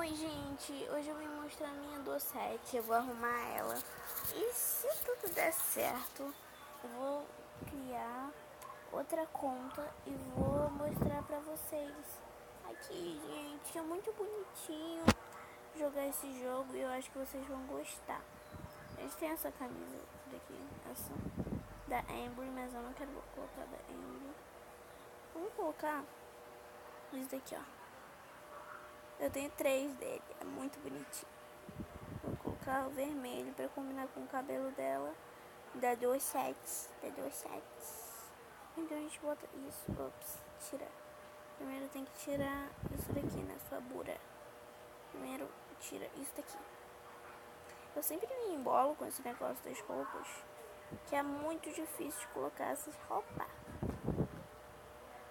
Oi, gente, hoje eu vim mostrar a minha docete, eu vou arrumar ela. E se tudo der certo, eu vou criar outra conta e vou mostrar pra vocês. Aqui, gente, é muito bonitinho jogar esse jogo e eu acho que vocês vão gostar. A gente tem essa camisa daqui, essa da Embry, mas eu não quero colocar da Embry. Vamos colocar isso daqui, ó. Eu tenho 3 dele, é muito bonitinho. Vou colocar o vermelho pra combinar com o cabelo dela. Dá 2 sets, Então a gente bota isso, ops, tira. Primeiro tem que tirar isso daqui, né, sua bura. Primeiro tira isso daqui. Eu sempre me embolo com esse negócio das roupas, que é muito difícil de colocar essas roupas.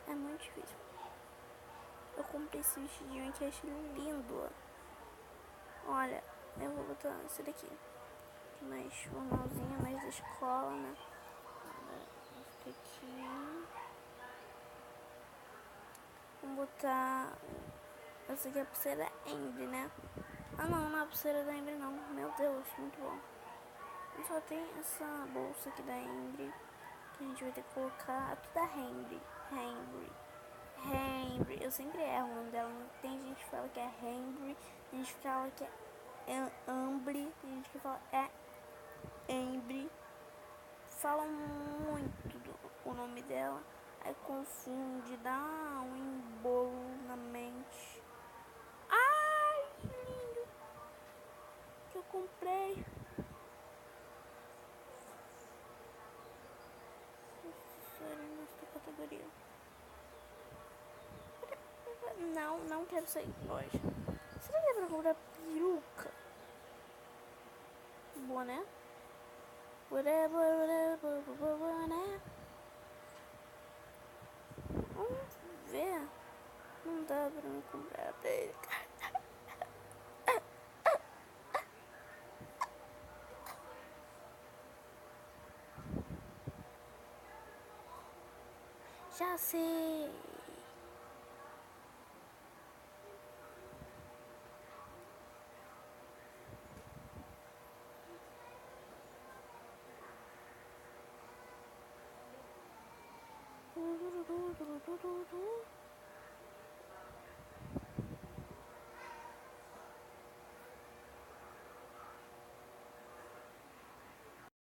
É muito difícil. Eu comprei esse vestidinho aqui, achei lindo. Olha, eu vou botar esse daqui. Mais formalzinho, mais da escola, né? Esse aqui. Vou botar. Essa aqui é a pulseira Embry, né? Ah, não é a pulseira da Embry, não. Meu Deus, muito bom. E só tem essa bolsa aqui da Embry, que a gente vai ter que colocar. Tudo da Embry. Eu sempre erro o nome dela. Tem gente que fala que é Embry, tem gente que fala que é Ambry, tem gente que fala Embry. Falam muito o nome dela, aí confunde, dá um embolo na mente. Ai, que lindo que eu comprei. Nessa categoria. Não quero sair hoje. Será que é pra comprar peruca? Boné? Boné. Vamos ver. Não dá pra me comprar peruca. Já sei.